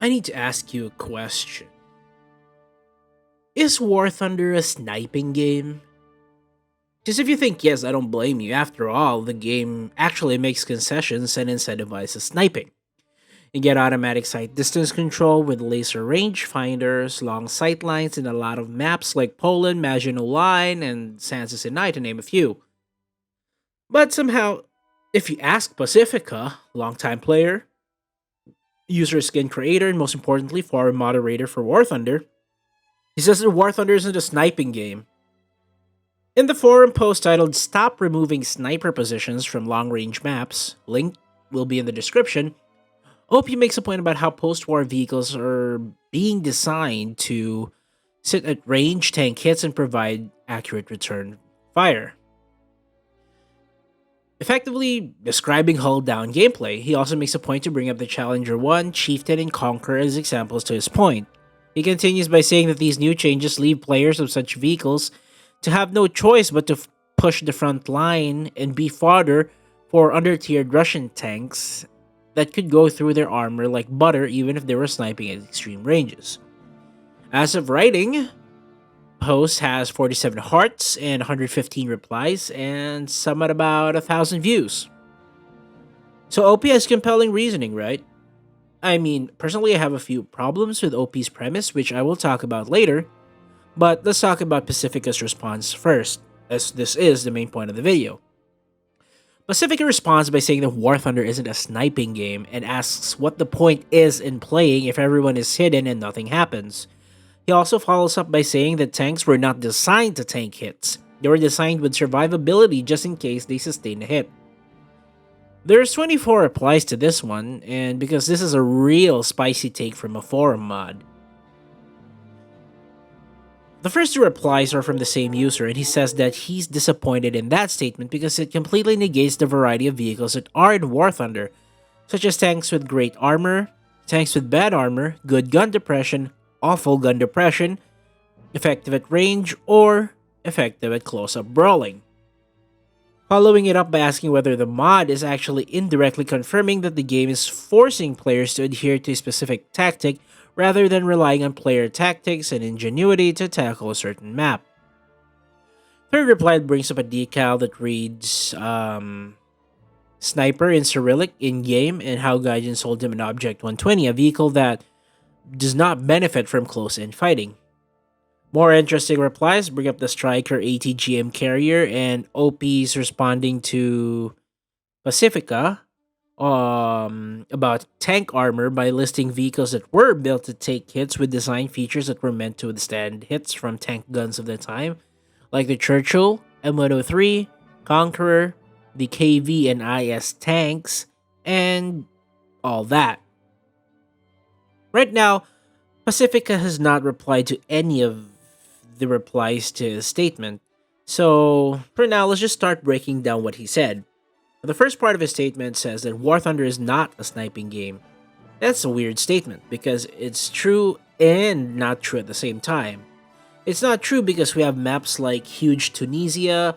I need to ask you a question. Is War Thunder a sniping game? Because if you think yes, I don't blame you. After all, the game actually makes concessions and incentivizes sniping. You get automatic sight distance control with laser range finders, long sight lines, and a lot of maps like Poland, Maginot Line, and Sansa Sinai to name a few. But somehow, if you ask Pacifica, longtime player, user skin creator, and most importantly, forum moderator for War Thunder, he says that War Thunder isn't a sniping game. In the forum post titled Stop Removing Sniper Positions from Long Range Maps, link will be in the description, OP makes a point about how post war vehicles are being designed to sit at range, tank hits, and provide accurate return fire. Effectively describing hull down gameplay, he also makes a point to bring up the Challenger 1, Chieftain, and Conqueror as examples to his point. He continues by saying that these new changes leave players of such vehicles to have no choice but to push the front line and be fodder for under-tiered Russian tanks that could go through their armor like butter even if they were sniping at extreme ranges. As of writing, post has 47 hearts and 115 replies and some at about 1,000 views. So OP has compelling reasoning, right? I mean, personally, I have a few problems with OP's premise, which I will talk about later, but let's talk about Pacifica's response first, as this is the main point of the video. Pacifica responds by saying that War Thunder isn't a sniping game and asks what the point is in playing if everyone is hidden and nothing happens. He also follows up by saying that tanks were not designed to tank hits. They were designed with survivability just in case they sustain a hit. There's 24 replies to this one, and because this is a real spicy take from a forum mod. The first two replies are from the same user, and he says that he's disappointed in that statement because it completely negates the variety of vehicles that are in War Thunder, such as tanks with great armor, tanks with bad armor, good gun depression, awful gun depression, effective at range, or effective at close-up brawling. Following it up by asking whether the mod is actually indirectly confirming that the game is forcing players to adhere to a specific tactic rather than relying on player tactics and ingenuity to tackle a certain map. Third reply brings up a decal that reads Sniper in Cyrillic in game and how Gaijin sold him an Object 120, a vehicle that does not benefit from close-in fighting. More interesting replies bring up the Striker ATGM carrier and OP's responding to Pacifica about tank armor by listing vehicles that were built to take hits with design features that were meant to withstand hits from tank guns of the time, like the Churchill, M103, Conqueror, the KV and IS tanks, and all that. Right now, Pacifica has not replied to any of the replies to his statement, so for now, let's just start breaking down what he said. The first part of his statement says that War Thunder is not a sniping game. That's a weird statement because it's true and not true at the same time. It's not true because we have maps like Huge Tunisia,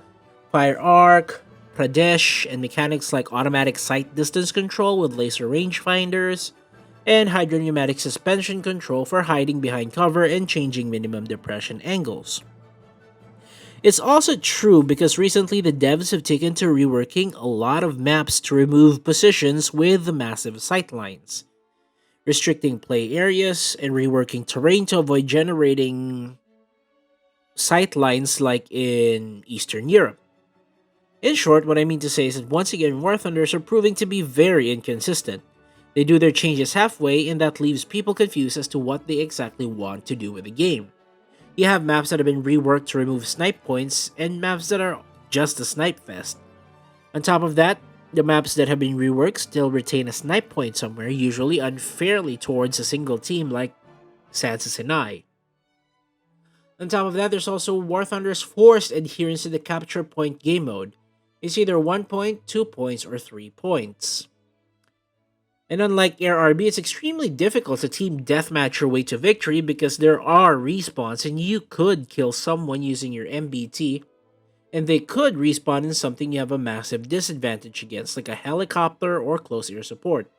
Fire Arc, Pradesh, and mechanics like automatic sight distance control with laser rangefinders, and hydropneumatic suspension control for hiding behind cover and changing minimum depression angles. It's also true because recently the devs have taken to reworking a lot of maps to remove positions with the massive sightlines, restricting play areas, and reworking terrain to avoid generating sightlines like in Eastern Europe. In short, what I mean to say is that once again, War Thunders are proving to be very inconsistent. They do their changes halfway, and that leaves people confused as to what they exactly want to do with the game. You have maps that have been reworked to remove snipe points, and maps that are just a snipe fest. On top of that, the maps that have been reworked still retain a snipe point somewhere, usually unfairly towards a single team like Sansa Sinai. On top of that, there's also War Thunder's forced adherence to the capture point game mode. It's either 1 point, 2 points, or 3 points. And unlike AirRB, it's extremely difficult to team deathmatch your way to victory because there are respawns and you could kill someone using your MBT, and they could respawn in something you have a massive disadvantage against, like a helicopter or close air support.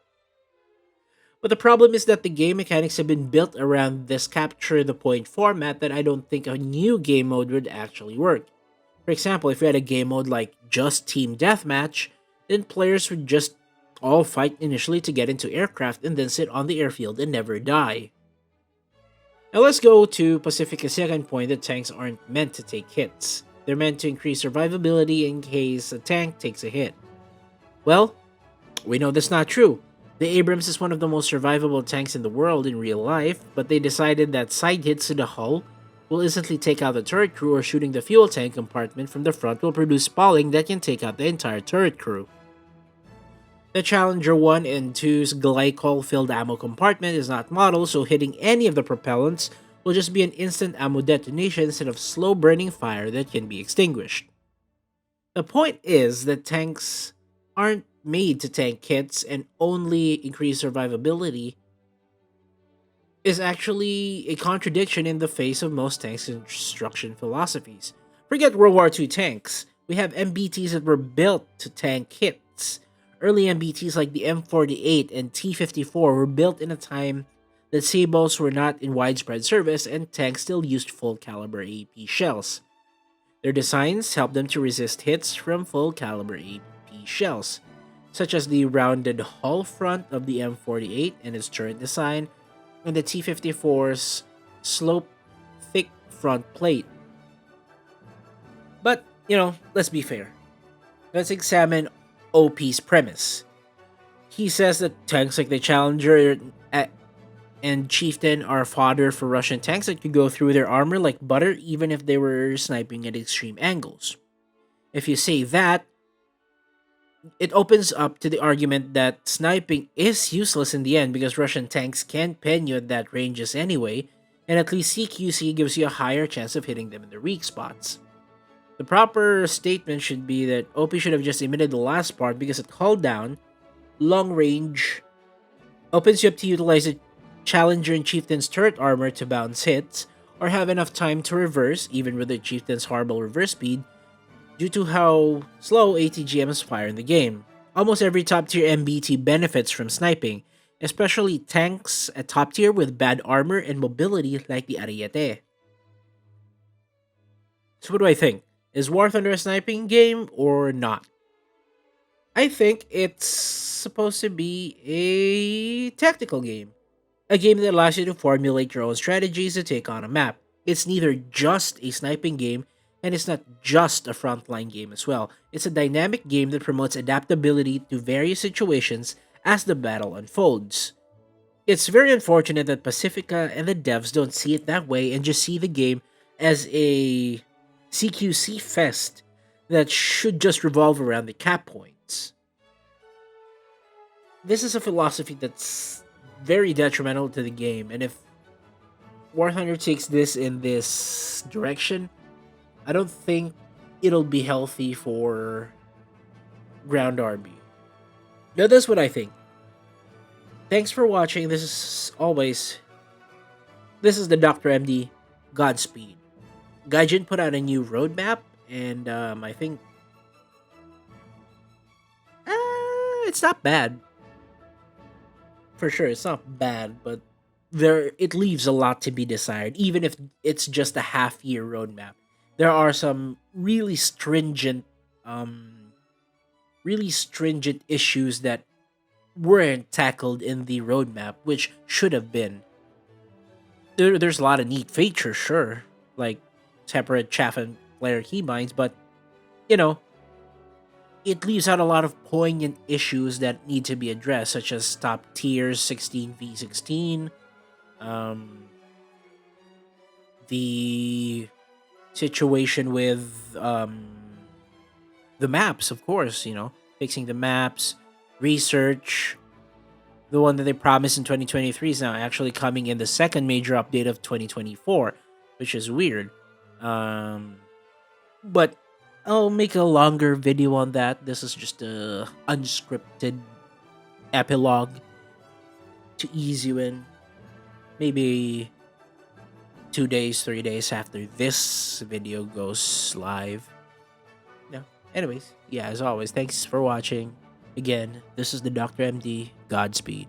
But the problem is that the game mechanics have been built around this capture the point format that I don't think a new game mode would actually work. For example, if you had a game mode like just Team Deathmatch, then players would just all fight initially to get into aircraft and then sit on the airfield and never die. Now let's go to Pacifica's second point that tanks aren't meant to take hits. They're meant to increase survivability in case a tank takes a hit. Well, we know that's not true. The Abrams is one of the most survivable tanks in the world in real life, but they decided that side hits to the hull will instantly take out the turret crew, or shooting the fuel tank compartment from the front will produce spalling that can take out the entire turret crew. The Challenger 1 and 2's glycol-filled ammo compartment is not modeled, so hitting any of the propellants will just be an instant ammo detonation instead of slow burning fire that can be extinguished. The point is that tanks aren't made to tank hits and only increase survivability is actually a contradiction in the face of most tanks' construction philosophies. Forget World War II tanks. We have MBTs that were built to tank hits. Early MBTs like the M48 and T54 were built in a time that shambles were not in widespread service and tanks still used full caliber AP shells. Their designs helped them to resist hits from full caliber AP shells, such as the rounded hull front of the M48 and its turret design, and the T54's slope thick front plate. But, let's be fair. Let's examine OP's premise. He says that tanks like the Challenger and Chieftain are fodder for Russian tanks that could go through their armor like butter even if they were sniping at extreme angles. If you say that, it opens up to the argument that sniping is useless in the end because Russian tanks can't pen you at that ranges anyway, and at least CQC gives you a higher chance of hitting them in the weak spots. The proper statement should be that OP should have just omitted the last part because at Hulldown, long range opens you up to utilize the Challenger and Chieftain's turret armor to bounce hits, or have enough time to reverse, even with the Chieftain's horrible reverse speed, due to how slow ATGMs fire in the game. Almost every top tier MBT benefits from sniping, especially tanks at top tier with bad armor and mobility like the Ariete. So what do I think? Is War Thunder a sniping game or not? I think it's supposed to be a tactical game. A game that allows you to formulate your own strategies to take on a map. It's neither just a sniping game, and it's not just a frontline game as well. It's a dynamic game that promotes adaptability to various situations as the battle unfolds. It's very unfortunate that Pacifica and the devs don't see it that way and just see the game as a CQC fest that should just revolve around the cap points. This is a philosophy that's very detrimental to the game, and if War Thunder takes this in this direction, I don't think it'll be healthy for Ground RB. Now that's what I think. Thanks for watching. This is the Dr. MD. Godspeed. Gaijin put out a new roadmap, and I think it's not bad. For sure, it's not bad, but it leaves a lot to be desired, even if it's just a half-year roadmap. There are some really stringent issues that weren't tackled in the roadmap, which should have been. There's a lot of neat features, sure, like separate chaff and flare keybinds, but it leaves out a lot of poignant issues that need to be addressed, such as top tiers 16v16, the situation with the maps, of course, fixing the maps, research. The one that they promised in 2023 is now actually coming in the second major update of 2024, which is weird. But I'll make a longer video on that. This is just a unscripted epilogue to ease you in. Maybe 2 days, 3 days after this video goes live. No. Anyways, yeah, as always, thanks for watching. Again, this is the Dr. MD. Godspeed.